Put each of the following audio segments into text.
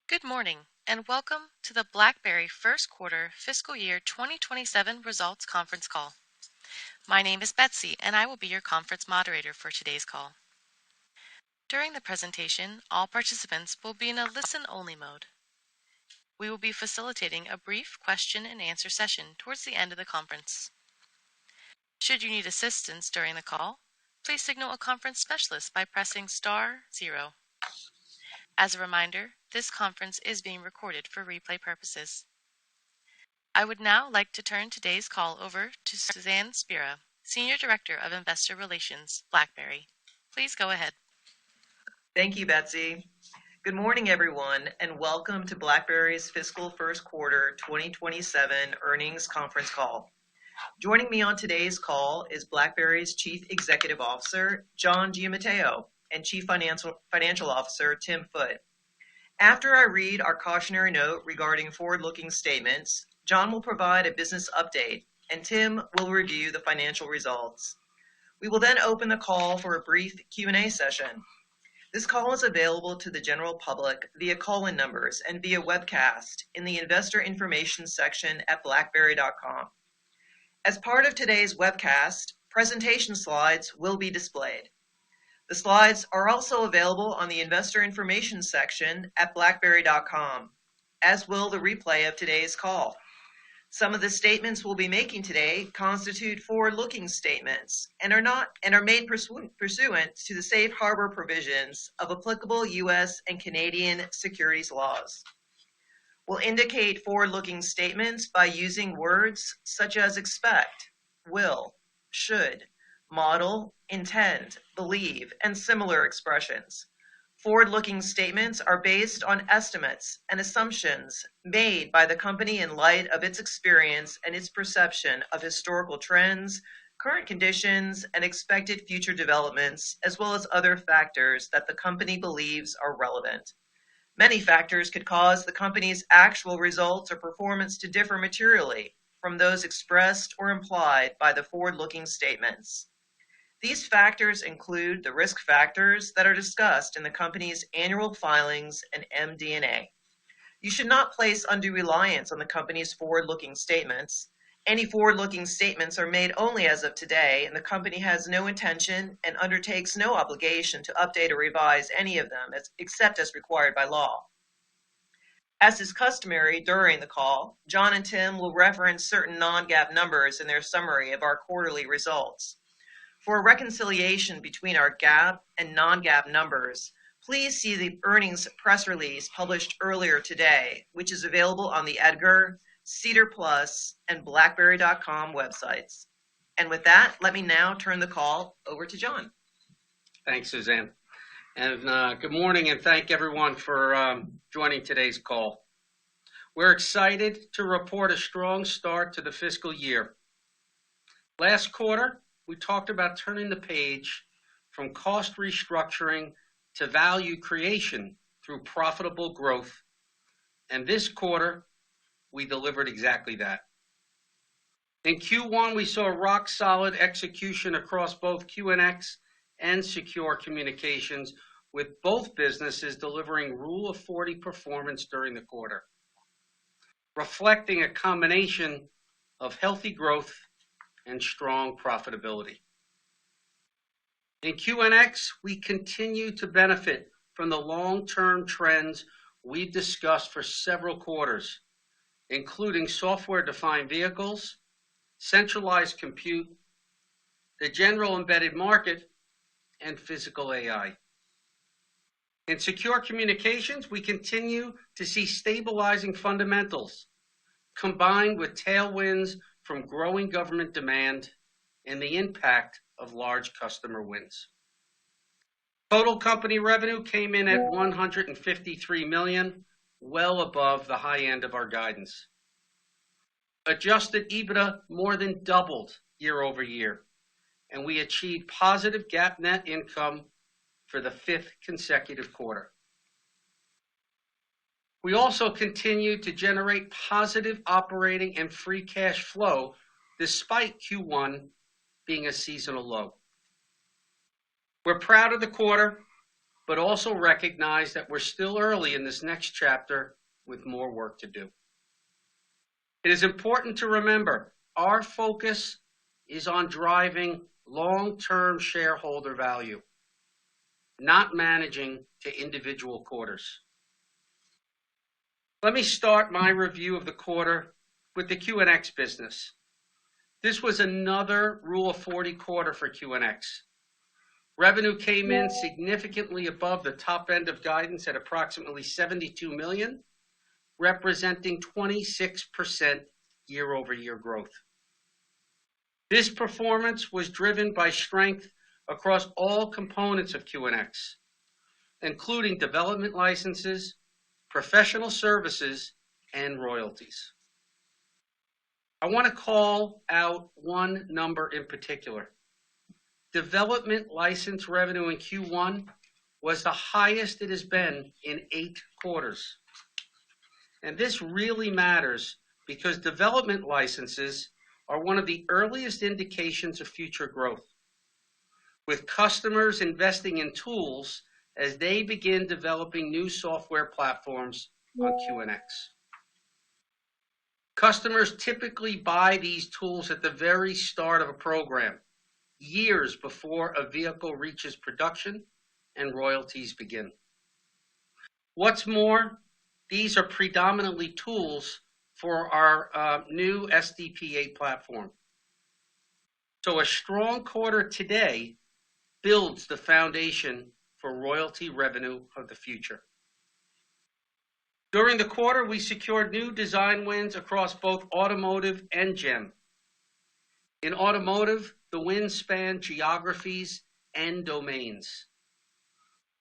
Good morning, and welcome to the BlackBerry First Quarter Fiscal Year 2027 Results Conference Call. My name is Betsy, and I will be your conference moderator for today's call. During the presentation, all participants will be in a listen-only mode. We will be facilitating a brief question and answer session towards the end of the conference. Should you need assistance during the call, please signal a conference specialist by pressing star 0. As a reminder, this conference is being recorded for replay purposes. I would now like to turn today's call over to Suzanne Spira, Senior Director of Investor Relations, BlackBerry. Please go ahead. Thank you, Betsy. Good morning, everyone, and welcome to BlackBerry's Fiscal First Quarter 2027 Earnings Conference Call. Joining me on today's call is BlackBerry's Chief Executive Officer, John Giamatteo, and Chief Financial Officer, Tim Foote. After I read our cautionary note regarding forward-looking statements, John will provide a business update, and Tim will review the financial results. We will then open the call for a brief Q&A session. This call is available to the general public via call-in numbers and via webcast in the Investor Information section at BlackBerry.com. As part of today's webcast, presentation slides will be displayed. The slides are also available on the Investor Information section at BlackBerry.com, as will the replay of today's call. Some of the statements we'll be making today constitute forward-looking statements and are made pursuant to the safe harbor provisions of applicable U.S. and Canadian securities laws. We'll indicate forward-looking statements by using words such as expect, will, should, model, intend, believe, and similar expressions. Forward-looking statements are based on estimates and assumptions made by the company in light of its experience and its perception of historical trends, current conditions, and expected future developments, as well as other factors that the company believes are relevant. Many factors could cause the company's actual results or performance to differ materially from those expressed or implied by the forward-looking statements. These factors include the risk factors that are discussed in the company's annual filings and MD&A. You should not place undue reliance on the company's forward-looking statements. Any forward-looking statements are made only as of today, and the company has no intention and undertakes no obligation to update or revise any of them except as required by law. As is customary during the call, John and Tim will reference certain non-GAAP numbers in their summary of our quarterly results. For a reconciliation between our GAAP and non-GAAP numbers, please see the earnings press release published earlier today, which is available on the EDGAR, Cedar Plus, and BlackBerry.com websites. And with that, let me now turn the call over to John. Thanks, Suzanne. And good morning, and thank everyone for joining today's call. We're excited to report a strong start to the fiscal year. Last quarter, we talked about turning the page from cost restructuring to value creation through profitable growth. And this quarter, we delivered exactly that. In Q1, we saw rock-solid execution across both QNX and Secure Communications, with both businesses delivering Rule of 40 performance during the quarter, reflecting a combination of healthy growth and strong profitability. In QNX, we continue to benefit from the long-term trends we've discussed for several quarters, including software-defined vehicles, centralized compute, the general embedded market, and physical AI. In secure communications, we continue to see stabilizing fundamentals combined with tailwinds from growing government demand and the impact of large customer wins. Total company revenue came in at $153 million, well above the high end of our guidance. Adjusted EBITDA more than doubled year over year, and we achieved positive GAAP net income for the 5th consecutive quarter. We also continued to generate positive operating and free cash flow despite Q1 being a seasonal low. We're proud of the quarter, but also recognize that we're still early in this next chapter with more work to do. It is important to remember our focus is on driving long-term shareholder value, not managing to individual quarters. Let me start my review of the quarter with the QNX business. This was another Rule of 40 quarter for QNX. Revenue came in significantly above the top end of guidance at approximately $72 million, representing 26% year-over-year growth. This performance was driven by strength across all components of QNX, including development licenses, professional services, and royalties. I want to call out one number in particular. Development license revenue in Q1 was the highest it has been in 8 quarters. And this really matters because development licenses are one of the earliest indications of future growth, with customers investing in tools as they begin developing new software platforms on QNX. Customers typically buy these tools at the very start of a program, years before a vehicle reaches production and royalties begin. What's more, these are predominantly tools for our new SDP8 platform. So a strong quarter today builds the foundation for royalty revenue of the future. During the quarter, we secured new design wins across both automotive and GEM. In automotive, the wins span geographies and domains.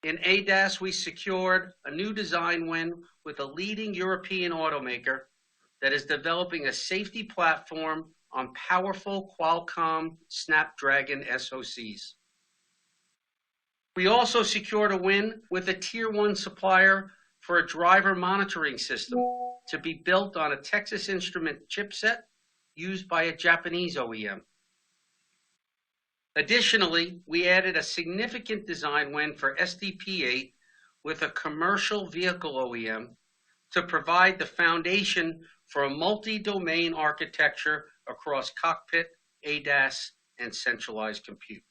In ADAS, we secured a new design win with a leading European automaker that is developing a safety platform on powerful Qualcomm Snapdragon SoCs. We also secured a win with a Tier 1 supplier for a driver monitoring system to be built on a Texas Instrument chipset used by a Japanese OEM. Additionally, we added a significant design win for SDP8 with a commercial vehicle OEM to provide the foundation for a multi-domain architecture across cockpit, ADAS, and centralized compute.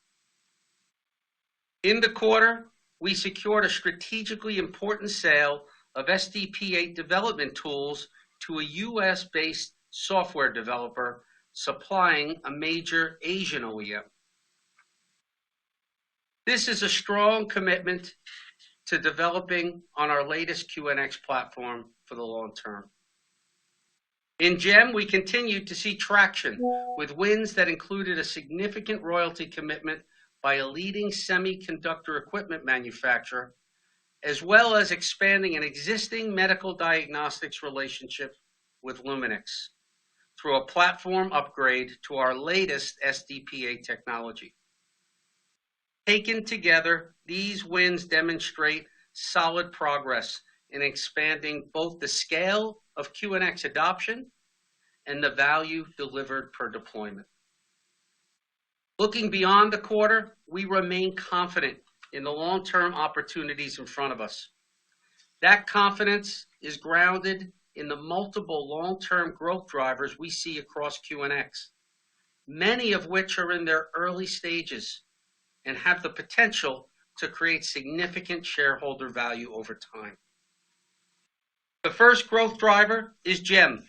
In the quarter, we secured a strategically important sale of SDP8 development tools to a US-based software developer supplying a major Asian OEM. This is a strong commitment to developing on our latest QNX platform for the long term. In GEM, we continued to see traction with wins that included a significant royalty commitment by a leading semiconductor equipment manufacturer, as well as expanding an existing medical diagnostics relationship with Luminix through a platform upgrade to our latest SDP8 technology. Taken together, these wins demonstrate solid progress in expanding both the scale of QNX adoption and the value delivered per deployment. Looking beyond the quarter, we remain confident in the long-term opportunities in front of us. That confidence is grounded in the multiple long-term growth drivers we see across QNX, many of which are in their early stages and have the potential to create significant shareholder value over time. The first growth driver is GEM.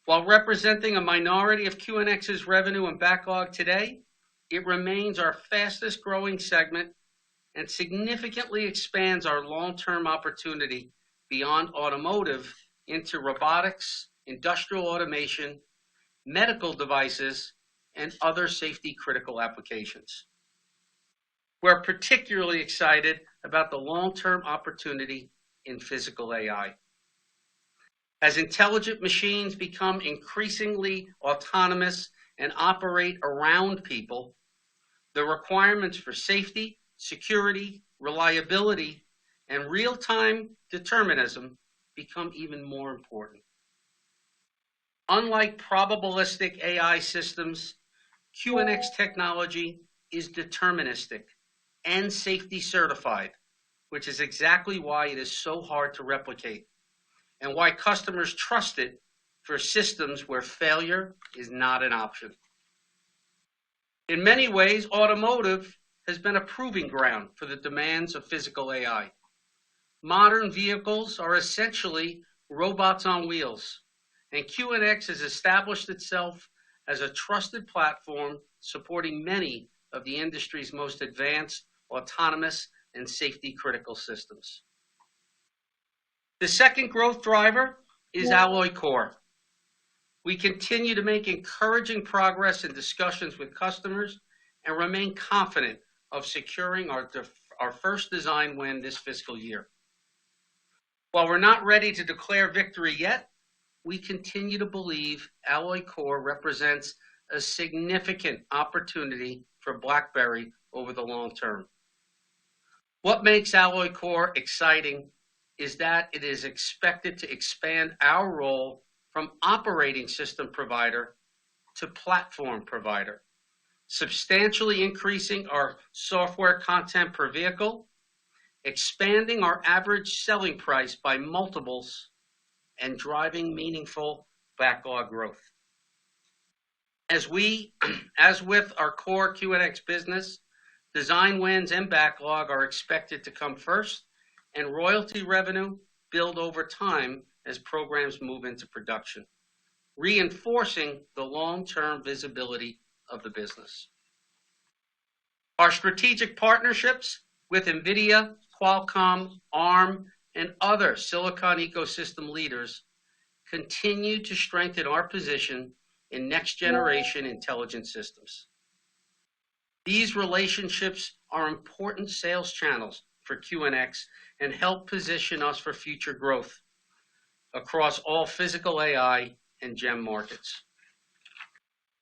While representing a minority of QNX's revenue and backlog today, it remains our fastest growing segment and significantly expands our long-term opportunity beyond automotive into robotics, industrial automation, medical devices, and other safety critical applications. We're particularly excited about the long-term opportunity in physical AI. As intelligent machines become increasingly autonomous and operate around people, the requirements for safety, security, reliability, and real-time determinism become even more important. Unlike probabilistic AI systems, QNX technology is deterministic and safety certified, which is exactly why it is so hard to replicate and why customers trust it for systems where failure is not an option. In many ways, automotive has been a proving ground for the demands of physical AI. Modern vehicles are essentially robots on wheels, and QNX has established itself as a trusted platform supporting many of the industry's most advanced autonomous and safety critical systems. The second growth driver is Alloy Core. We continue to make encouraging progress in discussions with customers and remain confident of securing our first design win this fiscal year. While we're not ready to declare victory yet, we continue to believe Alloy Core represents a significant opportunity for BlackBerry over the long term. What makes Alloy Core exciting is that it is expected to expand our role from operating system provider to platform provider, substantially increasing our software content per vehicle, expanding our average selling price by multiples, and driving meaningful backlog growth. As with our core QNX business, design wins and backlog are expected to come first, and royalty revenue build over time as programs move into production, reinforcing the long-term visibility of the business. Our strategic partnerships with NVIDIA, Qualcomm, ARM, and other silicon ecosystem leaders continue to strengthen our position in next-generation intelligent systems. These relationships are important sales channels for QNX and help position us for future growth across all physical AI and GEM markets.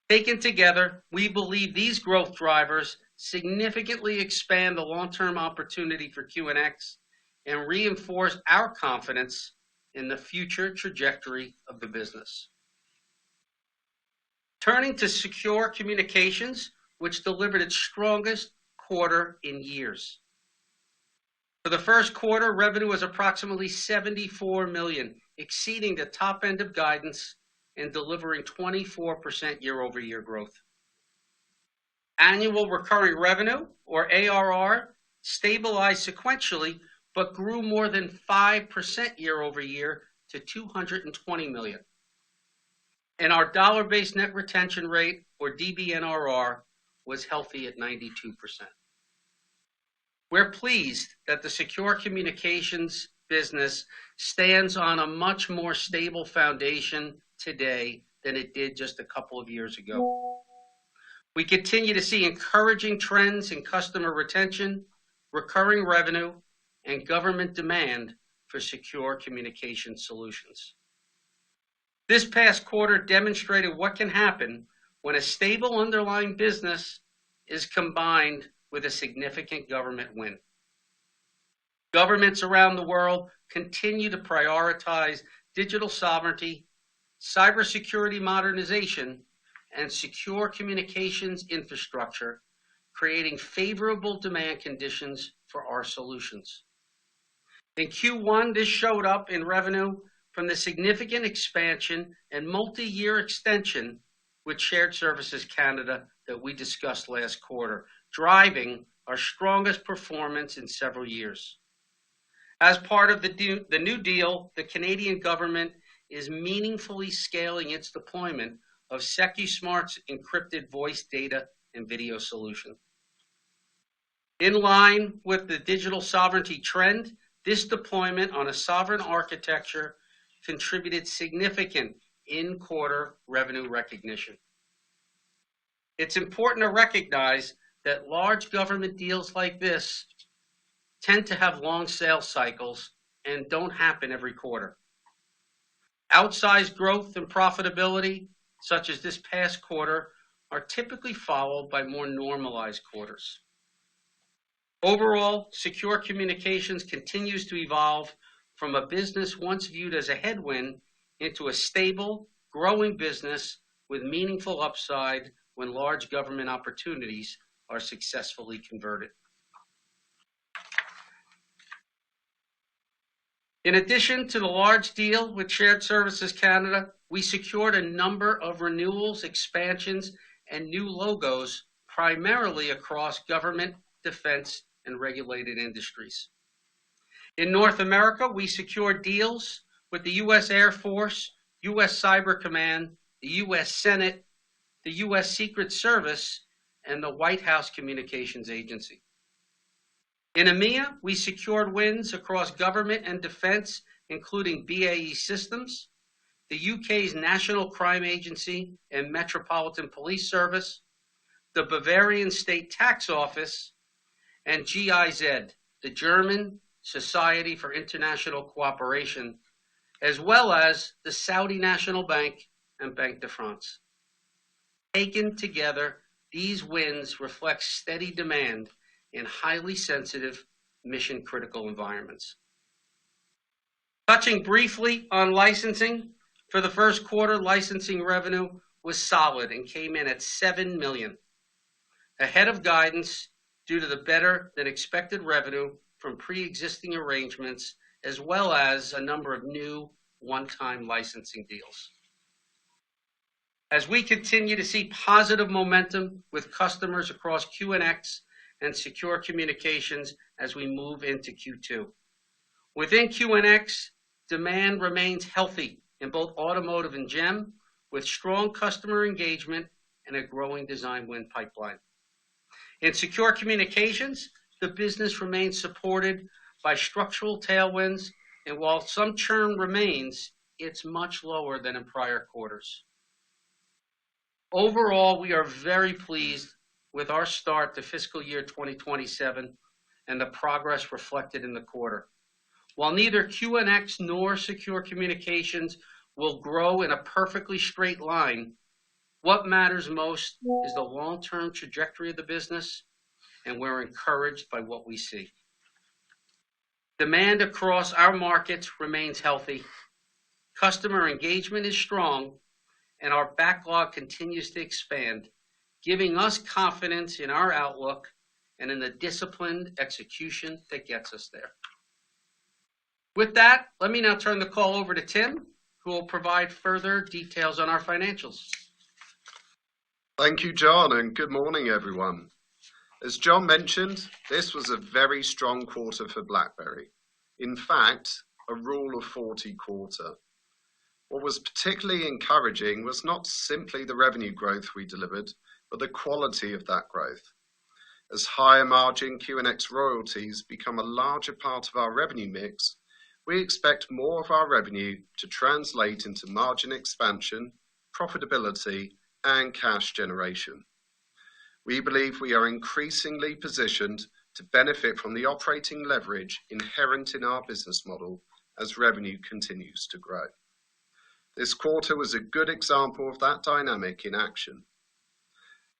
Taken together, we believe these growth drivers significantly expand the long-term opportunity for QNX and reinforce our confidence in the future trajectory of the business. Turning to secure communications, which delivered its strongest quarter in years. For the first quarter, revenue was approximately $74 million, exceeding the top end of guidance and delivering 24% year-over-year growth. Annual recurring revenue, or ARR, stabilized sequentially, but grew more than 5% year-over-year to $220 million. And our dollar-based net retention rate, or DBNRR, was healthy at 92%. We're pleased that the secure communications business stands on a much more stable foundation today than it did just a couple of years ago. We continue to see encouraging trends in customer retention, recurring revenue, and government demand for secure communication solutions. This past quarter demonstrated what can happen when a stable underlying business is combined with a significant government win. Governments around the world continue to prioritize digital sovereignty, cybersecurity modernization, and secure communications infrastructure, creating favorable demand conditions for our solutions. In Q1, this showed up in revenue from the significant expansion and multi-year extension with Shared Services Canada that we discussed last quarter, driving our strongest performance in several years. As part of the new deal, the Canadian government is meaningfully scaling its deployment of SecuSmart's encrypted voice data and video solution. In line with the digital sovereignty trend, this deployment on a sovereign architecture contributed significant in-quarter revenue recognition. It's important to recognize that large government deals like this tend to have long sales cycles and don't happen every quarter. Outsized growth and profitability, such as this past quarter, are typically followed by more normalized quarters. Overall, secure communications continues to evolve from a business once viewed as a headwind into a stable, growing business with meaningful upside when large government opportunities are successfully converted. In addition to the large deal with Shared Services Canada, we secured a number of renewals, expansions, and new logos, primarily across government, defense, and regulated industries. In North America, we secured deals with the U.S. Air Force, U.S. Cyber Command, the U.S. Senate, the U.S. Secret Service, and the White House Communications Agency. In EMEA, we secured wins across government and defense, including BAE Systems, the UK's National Crime Agency and Metropolitan Police Service, the Bavarian State Tax Office, and GIZ, the German Society for International Cooperation, as well as the Saudi National Bank and Banque de France. Taken together, these wins reflect steady demand in highly sensitive, mission-critical environments. Touching briefly on licensing, for the first quarter, licensing revenue was solid and came in at $7 million, ahead of guidance due to the better-than-expected revenue from pre-existing arrangements, as well as a number of new one-time licensing deals. As we continue to see positive momentum with customers across QNX and secure communications as we move into Q2. Within QNX, demand remains healthy in both automotive and GEM, with strong customer engagement and a growing design win pipeline. In secure communications, the business remains supported by structural tailwinds, and while some churn remains, it's much lower than in prior quarters. Overall, we are very pleased with our start to fiscal year 2027 and the progress reflected in the quarter. While neither QNX nor secure communications will grow in a perfectly straight line, what matters most is the long-term trajectory of the business, and we're encouraged by what we see. Demand across our markets remains healthy. Customer engagement is strong, and our backlog continues to expand, giving us confidence in our outlook and in the disciplined execution that gets us there. With that, let me now turn the call over to Tim, who will provide further details on our financials. Thank you, John, and good morning, everyone. As John mentioned, this was a very strong quarter for BlackBerry. In fact, a Rule of 40 quarter. What was particularly encouraging was not simply the revenue growth we delivered, but the quality of that growth. As higher margin QNX royalties become a larger part of our revenue mix, we expect more of our revenue to translate into margin expansion, profitability, and cash generation. We believe we are increasingly positioned to benefit from the operating leverage inherent in our business model as revenue continues to grow. This quarter was a good example of that dynamic in action.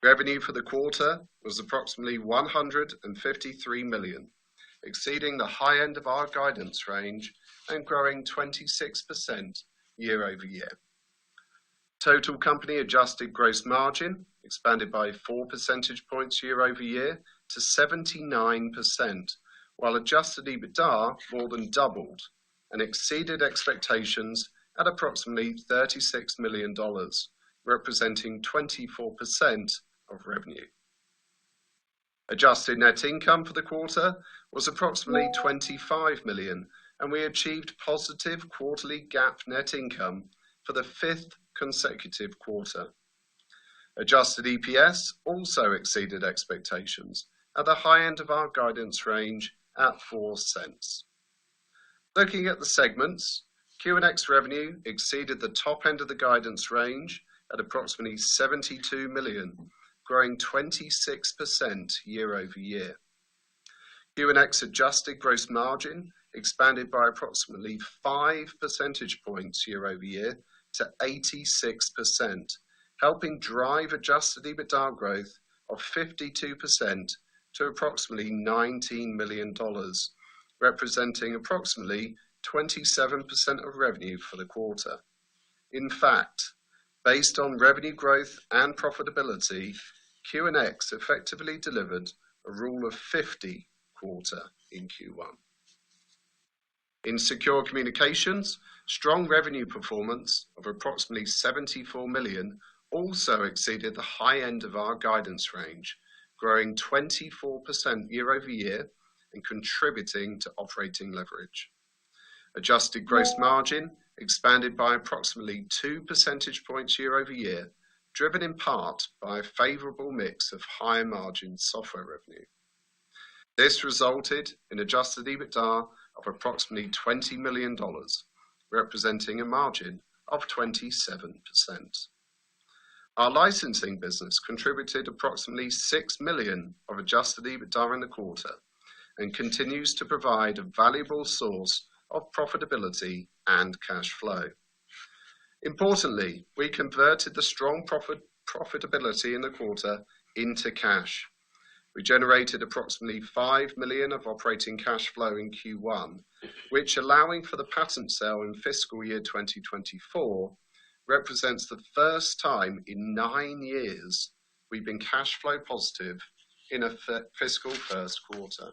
Revenue for the quarter was approximately $153 million, exceeding the high end of our guidance range and growing 26% year over year. Total company adjusted gross margin expanded by 4 percentage points year over year to 79%, while adjusted EBITDA more than doubled and exceeded expectations at approximately $36 million, representing 24% of revenue. Adjusted net income for the quarter was approximately $25 million, and we achieved positive quarterly GAAP net income for the 5th consecutive quarter. Adjusted EPS also exceeded expectations at the high end of our guidance range at 4 cents. Looking at the segments, QNX revenue exceeded the top end of the guidance range at approximately $72 million, growing 26% year over year. QNX adjusted gross margin expanded by approximately 5 percentage points year over year to 86%, helping drive adjusted EBITDA growth of 52% to approximately $19 million, representing approximately 27% of revenue for the quarter. In fact, based on revenue growth and profitability, QNX effectively delivered a Rule of 50 quarter in Q1. In secure communications, strong revenue performance of approximately $74 million also exceeded the high end of our guidance range, growing 24% year over year and contributing to operating leverage. Adjusted gross margin expanded by approximately 2 percentage points year over year, driven in part by a favorable mix of higher margin software revenue. This resulted in adjusted EBITDA of approximately $20 million, representing a margin of 27%. Our licensing business contributed approximately $6 million of adjusted EBITDA in the quarter and continues to provide a valuable source of profitability and cash flow. Importantly, we converted the strong profitability in the quarter into cash. We generated approximately $5 million of operating cash flow in Q1, which, allowing for the patent sale in fiscal year 2024, represents the first time in 9 years we've been cash flow positive in a fiscal first quarter.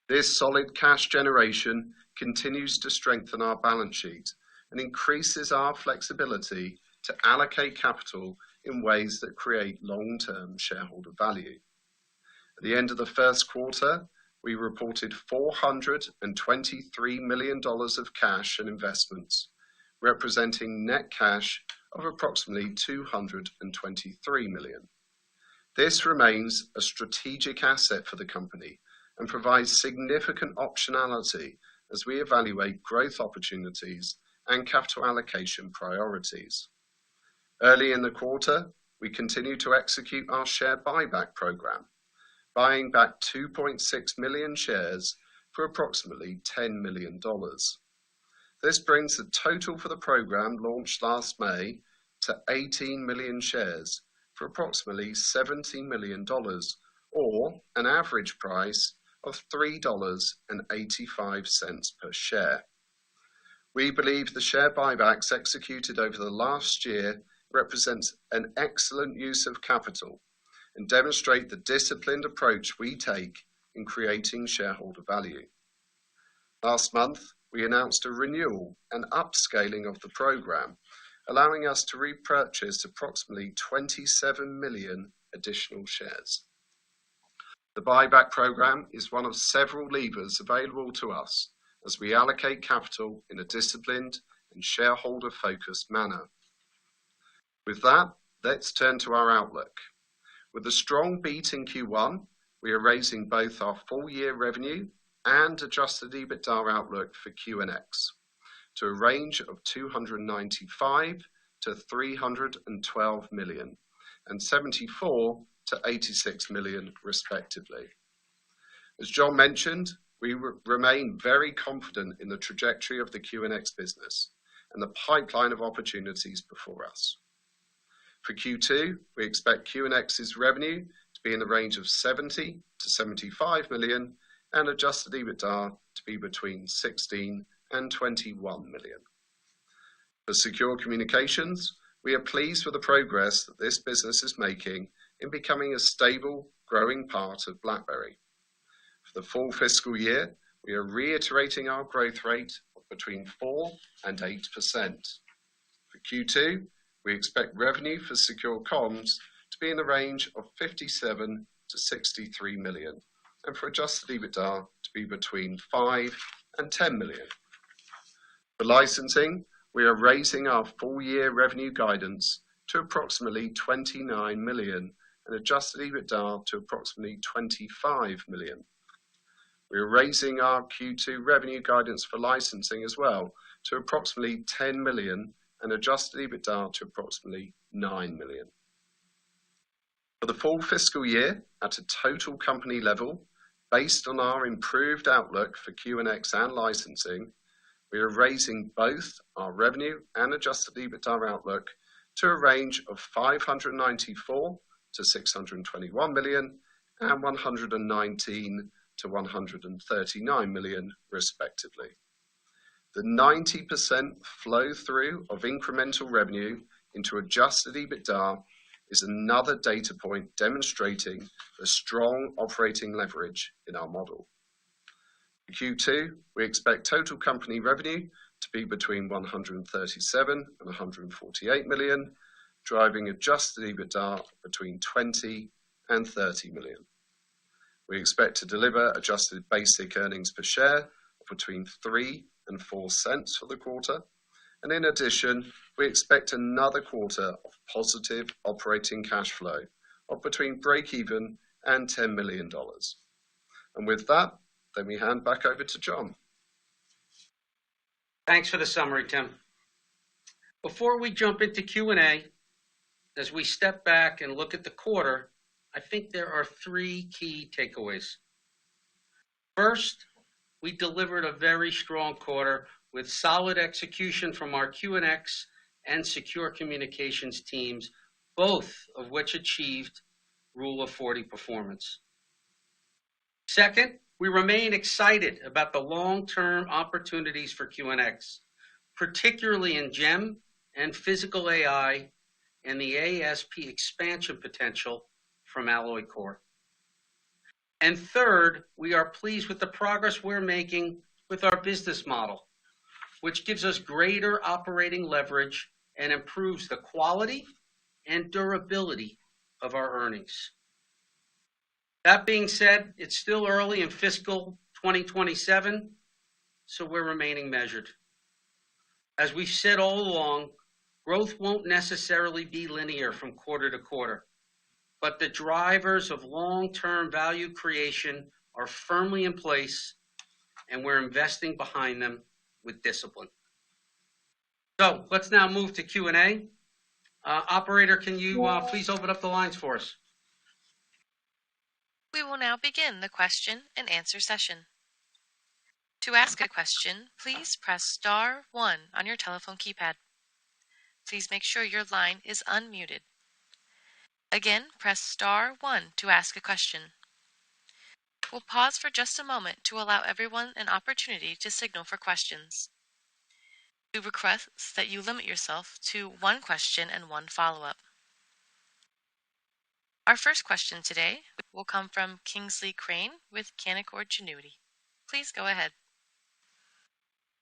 This solid cash generation continues to strengthen our balance sheet and increases our flexibility to allocate capital in ways that create long-term shareholder value. At the end of the first quarter, we reported $423 million of cash and investments, representing net cash of approximately $223 million. This remains a strategic asset for the company and provides significant optionality as we evaluate growth opportunities and capital allocation priorities. Early in the quarter, we continued to execute our share buyback program, buying back 2.6 million shares for approximately $10 million. This brings the total for the program launched last May to 18 million shares for approximately $17 million, or an average price of $3.85 per share. We believe the share buybacks executed over the last year represents an excellent use of capital and demonstrate the disciplined approach we take in creating shareholder value. Last month, we announced a renewal and upscaling of the program, allowing us to repurchase approximately 27 million additional shares. The buyback program is one of several levers available to us as we allocate capital in a disciplined and shareholder-focused manner. With that, let's turn to our outlook. With a strong beat in Q1, we are raising both our full-year revenue and adjusted EBITDA outlook for QNX to a range of $295 to $312 million and $74 to $86 million, respectively. As John mentioned, we remain very confident in the trajectory of the QNX business and the pipeline of opportunities before us. For Q2, we expect QNX's revenue to be in the range of $70 to $75 million and adjusted EBITDA to be between $16 and $21 million. For secure communications, we are pleased with the progress that this business is making in becoming a stable, growing part of BlackBerry. For the full fiscal year, we are reiterating our growth rate of between 4% and 8%. For Q2, we expect revenue for secure comms to be in the range of $57 to $63 million, and for adjusted EBITDA to be between $5 and $10 million. For licensing, we are raising our full-year revenue guidance to approximately $29 million and adjusted EBITDA to approximately $25 million. We are raising our Q2 revenue guidance for licensing as well to approximately $10 million and adjusted EBITDA to approximately $9 million. For the full fiscal year, at a total company level, based on our improved outlook for QNX and licensing, we are raising both our revenue and adjusted EBITDA outlook to a range of $594 to $621 million and $119 to $139 million, respectively. The 90% flow through of incremental revenue into adjusted EBITDA is another data point demonstrating the strong operating leverage in our model. For Q2, we expect total company revenue to be between $137 and $148 million, driving adjusted EBITDA between $20 and $30 million. We expect to deliver adjusted basic earnings per share of between 3 and 4 cents for the quarter. And in addition, we expect another quarter of positive operating cash flow of between break-even and $10 million. And with that, let me hand back over to John. Thanks for the summary, Tim. Before we jump into Q&A, as we step back and look at the quarter, I think there are 3 key takeaways. First, we delivered a very strong quarter with solid execution from our QNX and secure communications teams, both of which achieved Rule of 40 performance. Second, we remain excited about the long-term opportunities for QNX, particularly in GEM and physical AI and the ASP expansion potential from Alloy Core. And third, we are pleased with the progress we're making with our business model, which gives us greater operating leverage and improves the quality and durability of our earnings. That being said, it's still early in fiscal 2027, so we're remaining measured. As we've said all along, growth won't necessarily be linear from quarter to quarter, but the drivers of long-term value creation are firmly in place, and we're investing behind them with discipline. So let's now move to Q&A. Operator, can you please open up the lines for us? We will now begin the question and answer session. To ask a question, please press star 1 on your telephone keypad. Please make sure your line is unmuted. Again, press star 1 to ask a question. We'll pause for just a moment to allow everyone an opportunity to signal for questions. We request that you limit yourself to 1 question and 1 follow-up. Our first question today will come from Kingsley Crane with Canaccord Genuity. Please go ahead.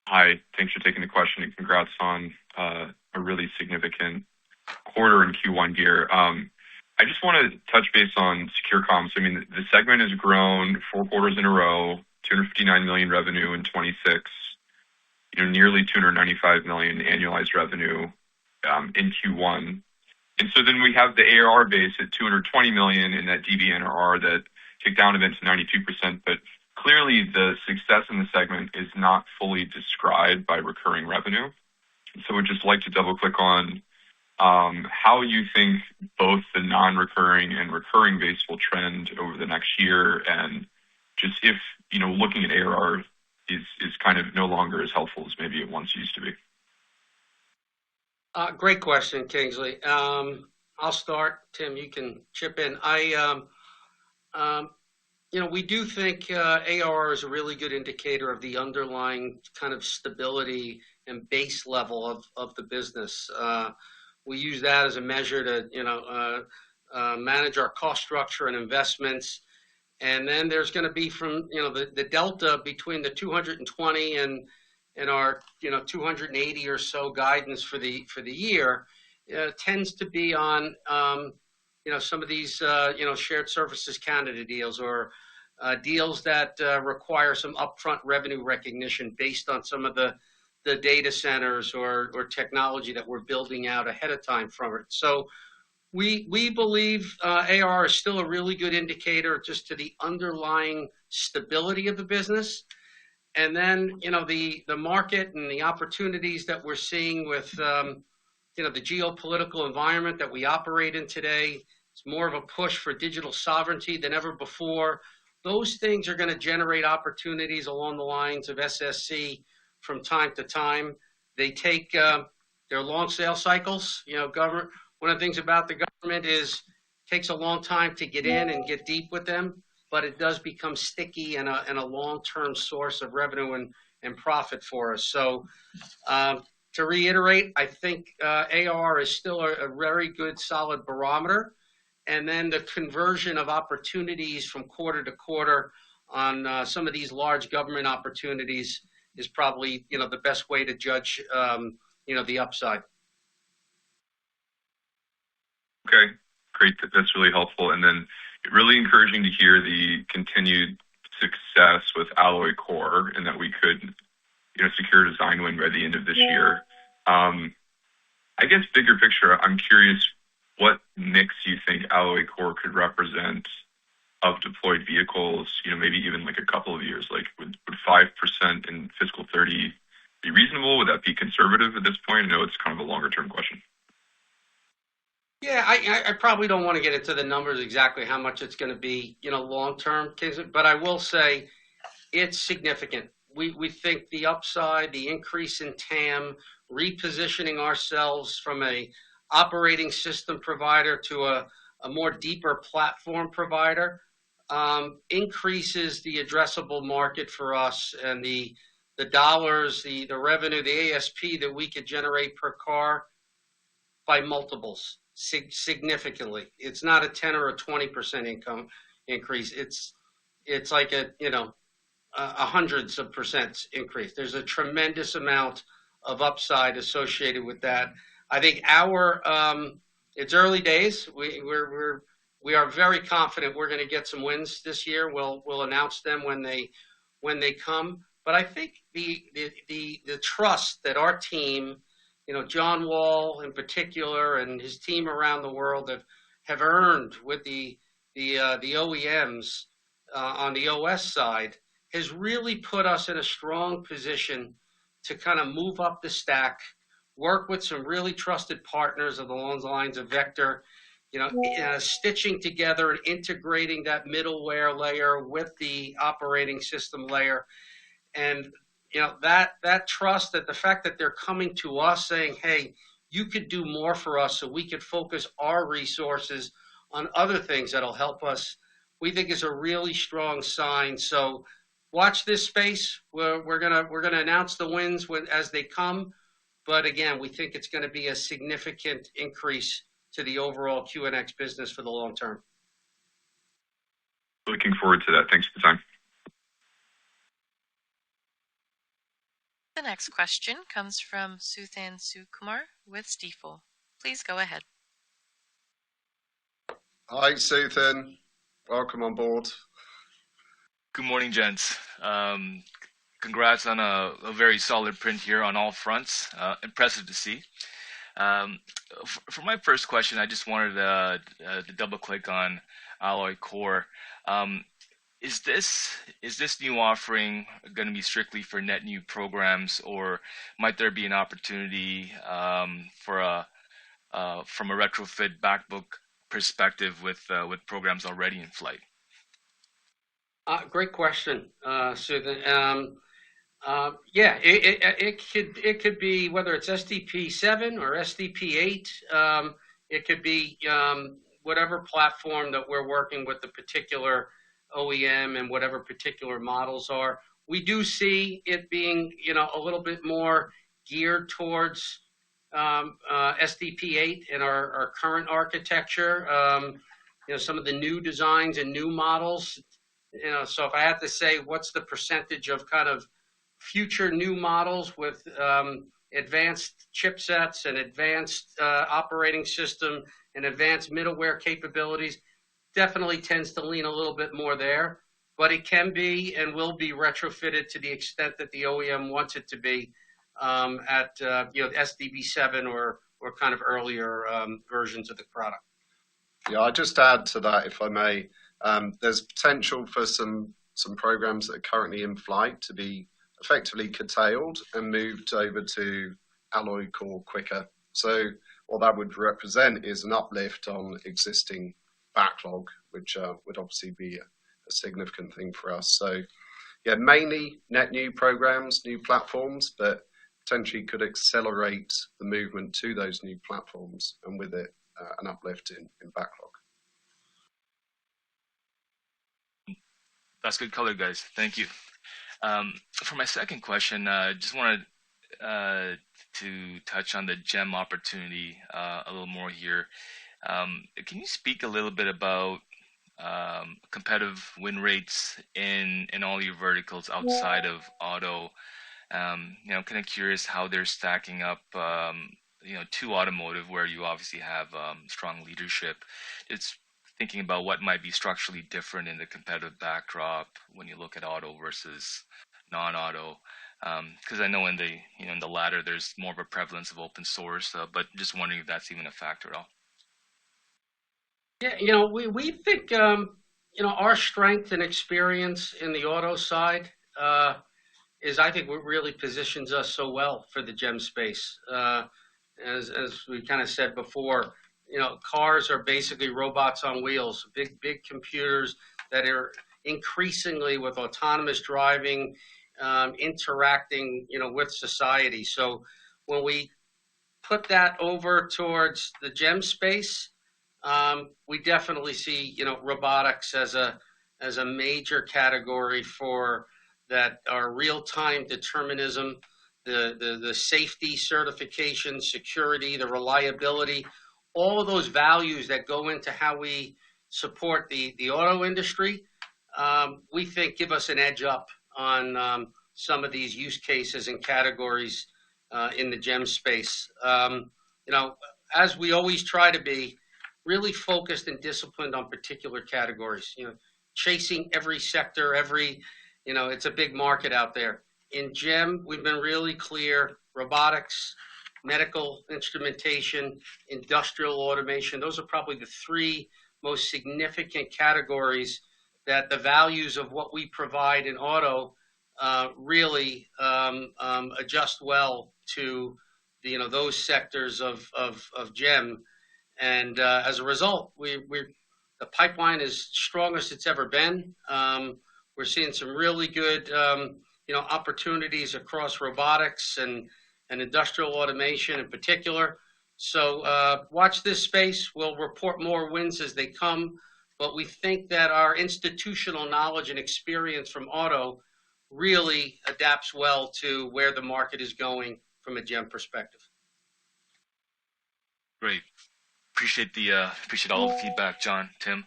Hi, thanks for taking the question and congrats on a really significant quarter in Q1 here. I just want to touch base on secure comms. I mean, the segment has grown 4 quarters in a row, $259 million revenue in 26, nearly $295 million annualized revenue in Q1. And so then we have the ARR base at $220 million in that DBNRR that ticked down a bit to 92%, but clearly the success in the segment is not fully described by recurring revenue. So we'd just like to double click on how you think both the non-recurring and recurring base will trend over the next year, and just if, looking at ARR is kind of no longer as helpful as maybe it once used to be. Great question, Kingsley. I'll start. Tim, you can chip in. We do think ARR is a really good indicator of the underlying kind of stability and base level of the business. We use that as a measure to, manage our cost structure and investments. And then there's going to be from, the delta between the 220 and our, 280 or so guidance for the year tends to be on, some of these, shared services candidate deals or deals that require some upfront revenue recognition based on some of the the data centers or technology that we're building out ahead of time from it. So we believe AR is still a really good indicator just to the underlying stability of the business. And then, the market and the opportunities that we're seeing with, the geopolitical environment that we operate in today. It's more of a push for digital sovereignty than ever before. Those things are going to generate opportunities along the lines of SSC from time to time. They take their long sales cycles. Government. One of the things about the government is it takes a long time to get in and get deep with them, but it does become sticky and a long-term source of revenue and profit for us. So to reiterate, I think AR is still a very good, solid barometer. And then the conversion of opportunities from quarter to quarter on some of these large government opportunities is probably, the best way to judge, the upside. Okay, great. That's really helpful. And then really encouraging to hear the continued success with Alloy Core and that we could, secure a design win by the end of this year. I guess bigger picture, I'm curious what mix you think Alloy Core could represent of deployed vehicles, maybe even like a couple of years. Like would 5% in fiscal 30 be reasonable? Would that be conservative at this point? I know it's kind of a longer term question. Yeah, I probably don't want to get into the numbers exactly how much it's going to be, long term, but I will say it's significant. We think the upside, the increase in TAM, repositioning ourselves from a operating system provider to a more deeper platform provider increases the addressable market for us and the dollars, the revenue, the ASP that we could generate per car by multiples significantly. It's not a 10 or a 20% income increase. It's like a hundreds of percents increase. There's a tremendous amount of upside associated with that. I think it's early days. We are very confident we're going to get some wins this year. We'll announce them when they come. But I think the trust that our team, John Wall in particular and his team around the world have earned with the OEMs on the OS side has really put us in a strong position to kind of move up the stack, work with some really trusted partners along the lines of Vector, stitching together and integrating that middleware layer with the operating system layer. And that trust, that the fact that they're coming to us saying, hey, you could do more for us so we could focus our resources on other things that'll help us, we think is a really strong sign. So watch this space. We're gonna announce the wins as they come. But again, we think it's going to be a significant increase to the overall QNX business for the long term. Looking forward to that. Thanks for the time. The next question comes from Suthan Sukumar with Stifel. Please go ahead. Hi, Suthan. Welcome on board. Good morning, gents. Congrats on a very solid print here on all fronts. Impressive to see. For my first question, I just wanted to double click on Alloy Core. Is this new offering going to be strictly for net new programs, or might there be an opportunity from a retrofit backbook perspective with programs already in flight? Great question, Suthan. Yeah, it could be whether it's SDP 7 or SDP 8. It could be whatever platform that we're working with the particular OEM and whatever particular models are. We do see it being, a little bit more geared towards SDP 8 in our current architecture. Some of the new designs and new models. So if I had to say what's the percentage of kind of future new models with advanced chipsets and advanced operating system and advanced middleware capabilities, definitely tends to lean a little bit more there. But it can be and will be retrofitted to the extent that the OEM wants it to be. at SDB7 or kind of earlier versions of the product. Yeah, I'll just add to that, if I may. There's potential for some programs that are currently in flight to be effectively curtailed and moved over to alloy core quicker. So what that would represent is an uplift on existing backlog, which would obviously be a significant thing for us. So yeah, mainly net new programs, new platforms, but potentially could accelerate the movement to those new platforms, and with it an uplift in backlog. That's good color, guys. Thank you. For my second question, just wanted to touch on the GEM opportunity a little more here. Can you speak a little bit about competitive win rates in all your verticals outside of auto? Kind of curious how they're stacking up, to automotive, where you obviously have strong leadership. It's thinking about what might be structurally different in the competitive backdrop when you look at auto versus non-auto. Because I know in the latter, there's more of a prevalence of open source, but just wondering if that's even a factor at all. Yeah, we think our strength and experience in the auto side is, I think, what really positions us so well for the GEM space. As we kind of said before, cars are basically robots on wheels, big computers that are increasingly, with autonomous driving, interacting, with society. So when we put that over towards the GEM space, we definitely see, robotics as a major category for that. Our real-time determinism, the safety certification, security, the reliability, all of those values that go into how we support the auto industry, we think give us an edge up on some of these use cases and categories in the GEM space. As we always try to be, really focused and disciplined on particular categories, chasing every sector, it's a big market out there. In GEM, we've been really clear: robotics, medical instrumentation, industrial automation. Those are probably the three most significant categories that the values of what we provide in auto really adjust well to those sectors of GEM. And as a result, the pipeline is strongest it's ever been. We're seeing some really good opportunities across robotics and industrial automation in particular. So watch this space. We'll report more wins as they come, but we think that our institutional knowledge and experience from auto really adapts well to where the market is going from a GEM perspective. Great. Appreciate all the feedback, John, Tim.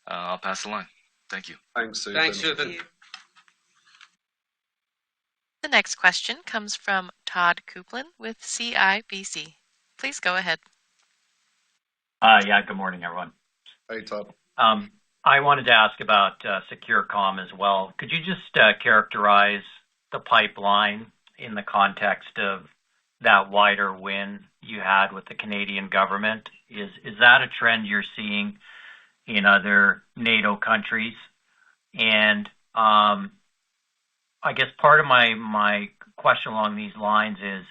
I'll pass the line. Thank you. Thanks, Suthan. Thanks, Suthan. The next question comes from Todd Coupland with CIBC. Please go ahead. Good morning, everyone. Hey, Todd. I wanted to ask about Secure Comm as well. Could you just characterize the pipeline in the context of that wider win you had with the Canadian government? Is that a trend you're seeing in other NATO countries? And I guess part of my question along these lines is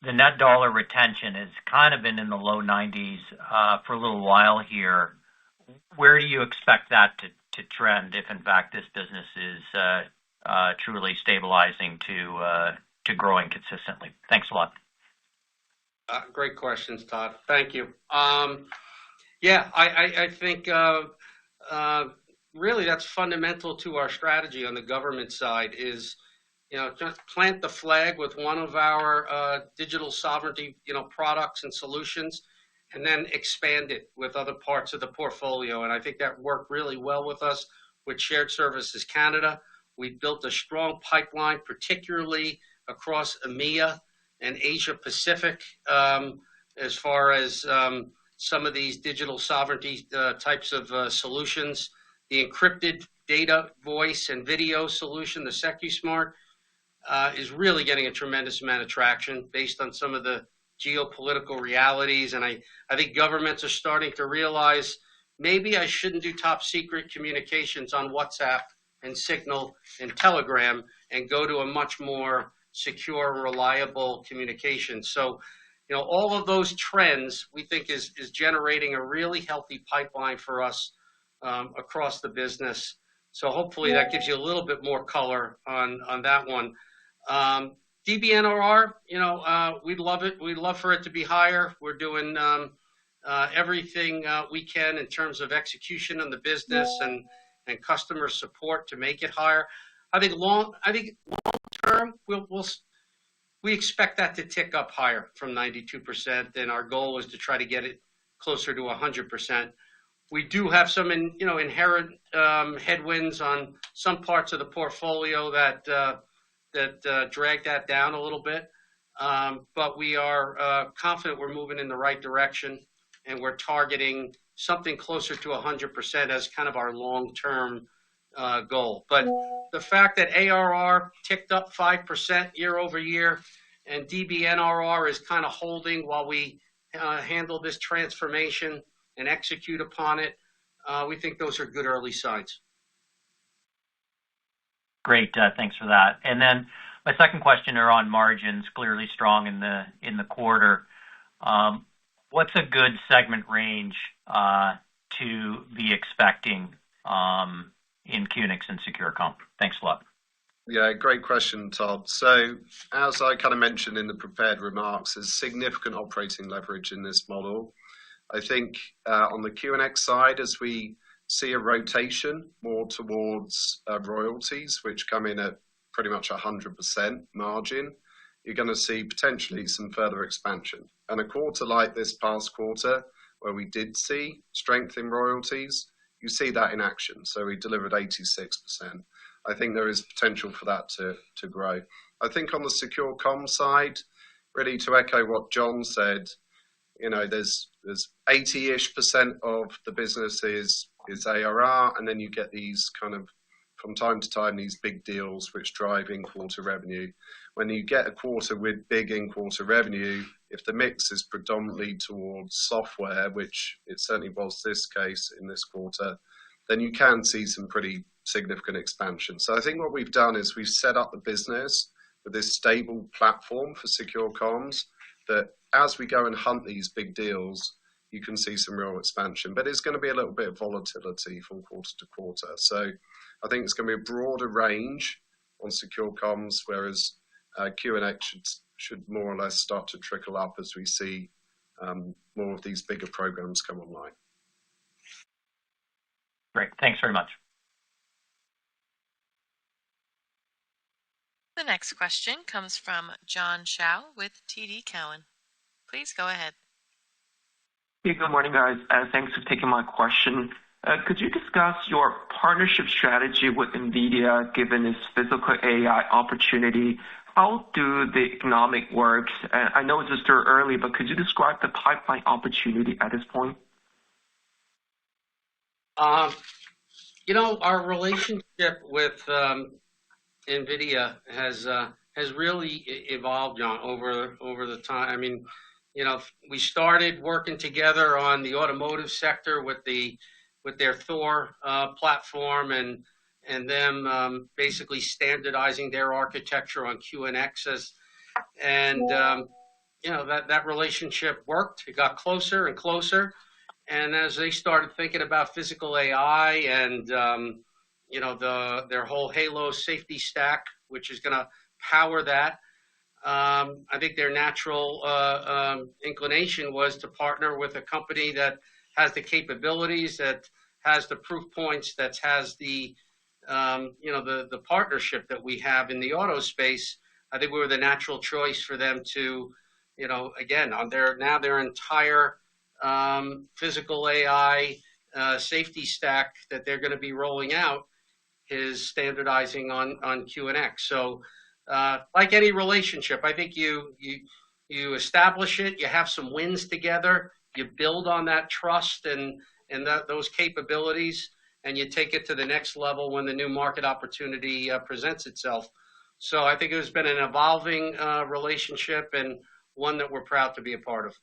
the net dollar retention has kind of been in the low 90s for a little while here. Where do you expect that to trend if, in fact, this business is truly stabilizing to growing consistently? Thanks a lot. Great questions, Todd. Thank you. I think really that's fundamental to our strategy on the government side is, just plant the flag with one of our digital sovereignty, products and solutions, and then expand it with other parts of the portfolio. And I think that worked really well with us with Shared Services Canada. We built a strong pipeline, particularly across EMEA and Asia Pacific, as far as some of these digital sovereignty types of solutions. The encrypted data, voice, and video solution, the SecuSmart, is really getting a tremendous amount of traction based on some of the geopolitical realities. And I think governments are starting to realize maybe I shouldn't do top secret communications on WhatsApp and Signal and Telegram and go to a much more secure, reliable communication. So, all of those trends we think is generating a really healthy pipeline for us across the business. So hopefully that gives you a little bit more color on that one. DBNRR, we'd love it. We'd love for it to be higher. We're doing everything we can in terms of execution on the business and customer support to make it higher. I think long term, we expect that to tick up higher from 92%, and our goal is to try to get it closer to 100%. We do have some inherent headwinds on some parts of the portfolio that drag that down a little bit. But we are confident we're moving in the right direction, and we're targeting something closer to 100% as kind of our long-term goal. But the fact that ARR ticked up 5% year over year and DBNRR is kind of holding while we handle this transformation and execute upon it, we think those are good early signs. Great, thanks for that. And then my second question are on margins, clearly strong in the quarter. What's a good segment range to be expecting in QNX and Secure Comm? Thanks a lot. Yeah, great question, Todd. So as I kind of mentioned in the prepared remarks, there's significant operating leverage in this model. I think on the QNX side, as we see a rotation more towards royalties, which come in at pretty much 100% margin, you're going to see potentially some further expansion. And a quarter like this past quarter, where we did see strength in royalties, you see that in action. So we delivered 86%. I think there is potential for that to grow. I think on the Secure Comm side, really to echo what John said, there's 80-ish% of the business is ARR, and then you get these kind of, from time to time, these big deals which drive in-quarter revenue. When you get a quarter with big in-quarter revenue, if the mix is predominantly towards software, which it certainly was this case in this quarter, then you can see some pretty significant expansion. So I think what we've done is we've set up the business with this stable platform for Secure Comms that as we go and hunt these big deals, you can see some real expansion. But it's going to be a little bit of volatility from quarter to quarter. So I think it's going to be a broader range on Secure Comms, whereas QNX should more or less start to trickle up as we see more of these bigger programs come online. Great. Thanks very much. The next question comes from John Shao with TD Cowen. Please go ahead. Hey, good morning, guys. Thanks for taking my question. Could you discuss your partnership strategy with NVIDIA given its physical AI opportunity? How do the economic works? I know it's still early, but could you describe the pipeline opportunity at this point? Our relationship with NVIDIA has really evolved, John, over the time. I mean, we started working together on the automotive sector with their Thor platform and them basically standardizing their architecture on QNXs. And that relationship worked. It got closer and closer. And as they started thinking about physical AI and their whole Halo safety stack, which is going to power that, I think their natural inclination was to partner with a company that has the capabilities, that has the proof points, that has the partnership that we have in the auto space. I think we were the natural choice for them to, again, on their entire physical AI safety stack that they're going to be rolling out is standardizing on QNX. So like any relationship, I think you establish it, you have some wins together, you build on that trust and those capabilities, and you take it to the next level when the new market opportunity presents itself. So I think it has been an evolving relationship and one that we're proud to be a part of.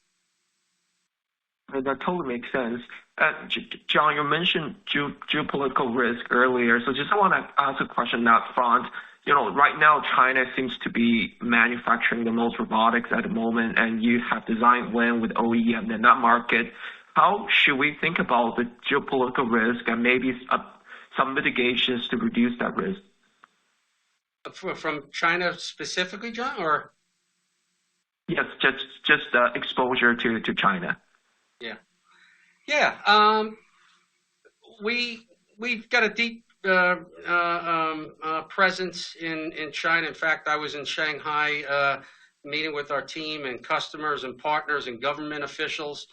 That totally makes sense. John, you mentioned geopolitical risk earlier, so just I want to ask a question up front. Right now China seems to be manufacturing the most robotics at the moment, and you have design win with OEM in that market. How should we think about the geopolitical risk and maybe some mitigations to reduce that risk? From China specifically, John, or? Yes, just exposure to China. Yeah. We've got a deep presence in China. In fact, I was in Shanghai meeting with our team and customers and partners and government officials.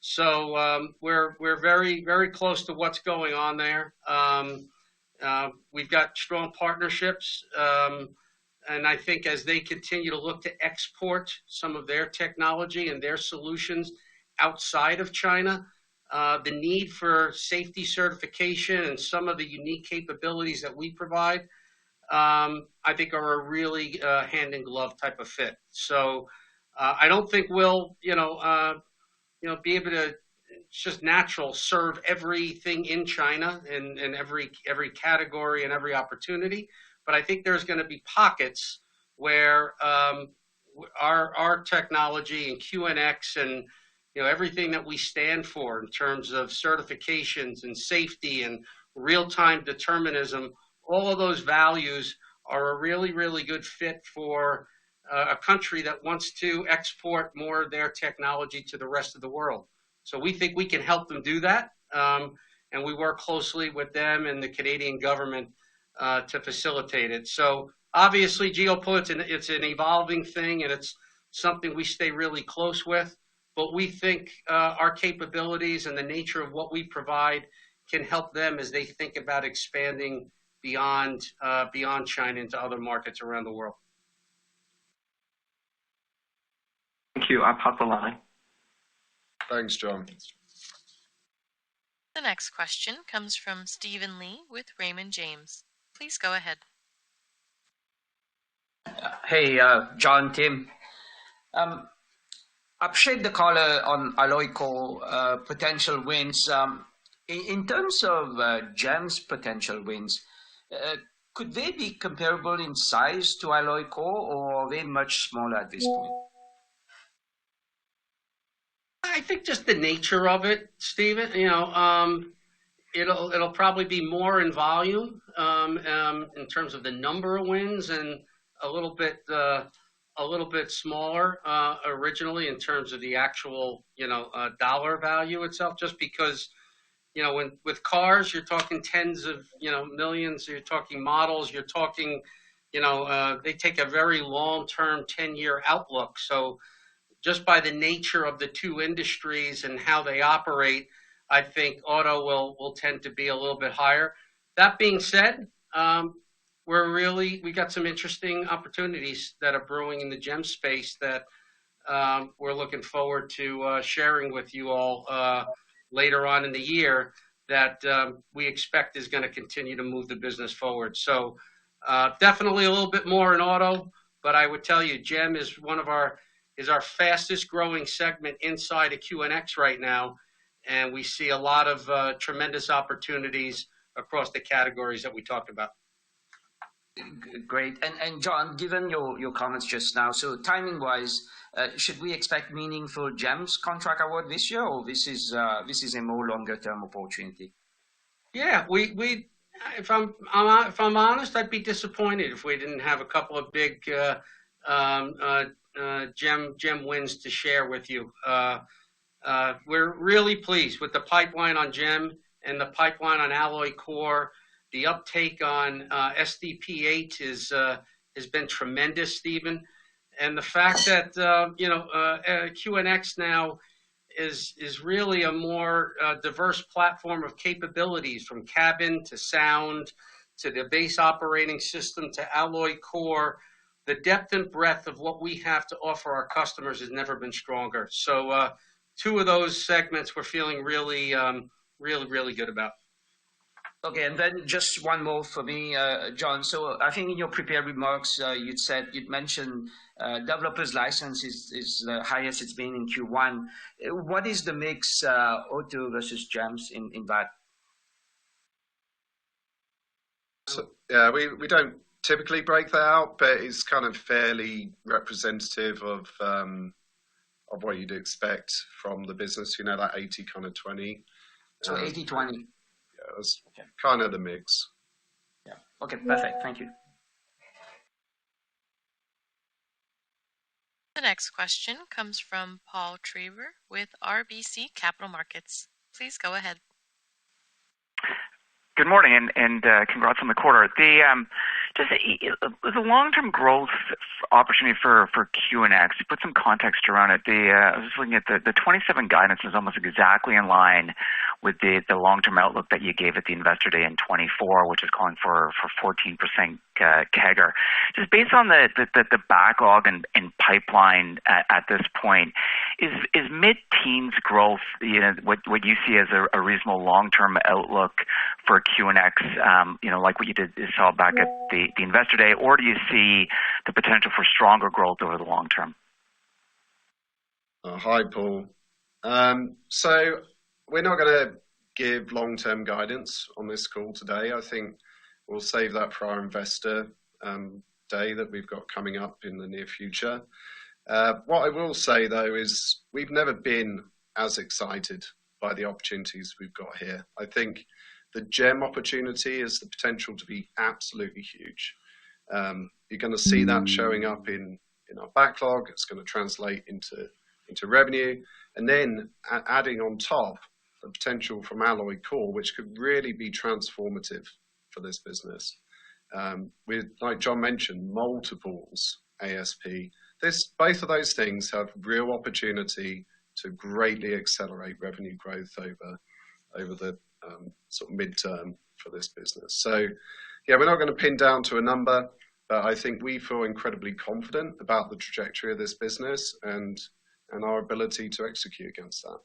So we're very, very close to what's going on there. We've got strong partnerships, and I think as they continue to look to export some of their technology and their solutions outside of China, the need for safety certification and some of the unique capabilities that we provide, I think are a really hand in glove type of fit. So I don't think we'll, be able to, it's just natural, serve everything in China and every category and every opportunity. But I think there's going to be pockets where our technology and QNX and everything that we stand for in terms of certifications and safety and real-time determinism, all of those values are a really, really good fit for a country that wants to export more of their technology to the rest of the world. So we think we can help them do that, and we work closely with them and the Canadian government to facilitate it. So obviously, geopolitics, it's an evolving thing, and it's something we stay really close with. But we think our capabilities and the nature of what we provide can help them as they think about expanding beyond China into other markets around the world. Thank you. I'll pass the line. Thanks, John. The next question comes from Stephen Lee with Raymond James. Please go ahead. Hey, John, Tim. Appreciate the caller on Alloy Core potential wins. In terms of GEM's potential wins, could they be comparable in size to Alloy Core, or are they much smaller at this point? I think just the nature of it, Stephen. It'll probably be more in volume in terms of the number of wins, and a little bit smaller originally in terms of the actual dollar value itself. Just because with cars you're talking tens of millions, you're talking models, you're talking they take a very long-term 10-year outlook. So just by the nature of the two industries and how they operate, I think auto will tend to be a little bit higher. That being said, we got some interesting opportunities that are brewing in the GEM space that we're looking forward to sharing with you all later on in the year that we expect is going to continue to move the business forward. So definitely a little bit more in auto, but I would tell you GEM is our fastest growing segment inside of QNX right now, and we see a lot of tremendous opportunities across the categories that we talked about. Great. And John, given your comments just now, so timing wise, should we expect meaningful GEM's contract award this year, or this is a more longer term opportunity? Yeah, if I'm honest, I'd be disappointed if we didn't have a couple of big GEM wins to share with you. We're really pleased with the pipeline on GEM and the pipeline on Alloy Core. The uptake on SDP8 has been tremendous, Stephen. And the fact that QNX now is really a more diverse platform of capabilities, from cabin to sound to the base operating system to Alloy Core. The depth and breadth of what we have to offer our customers has never been stronger. So two of those segments we're feeling really, really, really good about. Okay, and then just one more for me, John. So I think in your prepared remarks, you'd mentioned developers license is the highest it's been in Q1. What is the mix auto versus gems in that? So, yeah, we don't typically break that out, but it's kind of fairly representative of what you'd expect from the business. You know, that 80 kind of 20. So 80-20. Yeah, that's kind of the mix. Yeah. Okay, perfect. Thank you. The next question comes from Paul Treiber with RBC Capital Markets. Please go ahead. Good morning, and congrats on the quarter. The long-term growth opportunity for QNX, to put some context around it, I was just looking at the 27 guidance is almost exactly in line with the long-term outlook that you gave at the Investor Day in 24, which is calling for 14% CAGR. Just based on the backlog and pipeline at this point, is mid-teens growth, what you see as a reasonable long-term outlook for QNX, like what you saw back at the Investor Day, or do you see the potential for stronger growth over the long term? Hi, Paul. So we're not going to give long-term guidance on this call today. I think we'll save that for our Investor Day that we've got coming up in the near future. What I will say, though, is we've never been as excited by the opportunities we've got here. I think the GEM opportunity has the potential to be absolutely huge. You're going to see that showing up in our backlog. It's going to translate into revenue. And then adding on top the potential from Alloy Core, which could really be transformative for this business. With, like John mentioned, multiples ASP. Both of those things have real opportunity to greatly accelerate revenue growth over the sort of midterm for this business. So, yeah, we're not going to pin down to a number, but I think we feel incredibly confident about the trajectory of this business and our ability to execute against that.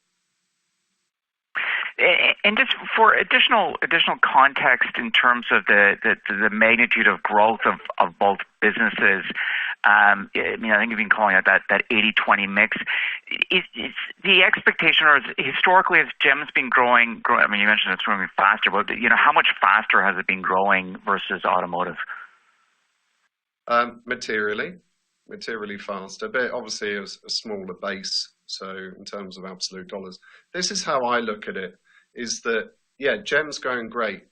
And just for additional context in terms of the magnitude of growth of both businesses, I think you've been calling it that 80-20 mix. Is the expectation, or historically, has GEM's been growing? I mean, you mentioned it's growing faster, but how much faster has it been growing versus automotive? Materially faster, but obviously a smaller base. So in terms of absolute dollars, this is how I look at it: is that GEM's growing great,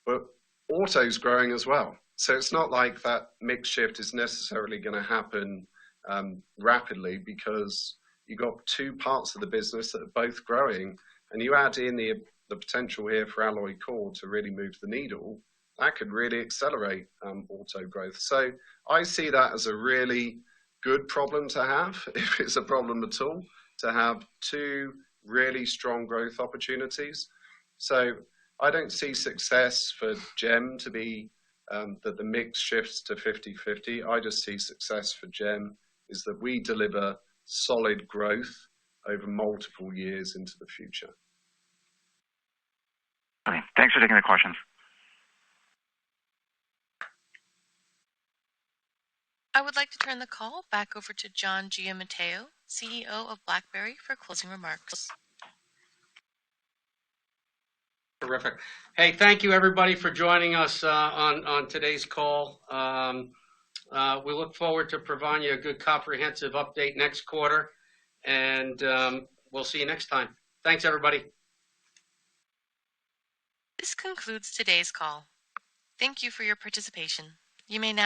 but auto's growing as well. So it's not like that mix shift is necessarily going to happen rapidly, because you've got two parts of the business that are both growing, and you add in the potential here for Alloy Core to really move the needle. That could really accelerate auto growth. So I see that as a really good problem to have, if it's a problem at all, to have two really strong growth opportunities. So I don't see success for GEM to be that the mix shifts to 50-50. I just see success for GEM is that we deliver solid growth over multiple years into the future. Okay, thanks for taking the questions. I would like to turn the call back over to John Giamatteo, CEO of BlackBerry, for closing remarks. Terrific. Hey, thank you everybody for joining us on today's call. We look forward to providing you a good comprehensive update next quarter, and we'll see you next time. Thanks, everybody. This concludes today's call. Thank you for your participation. You may now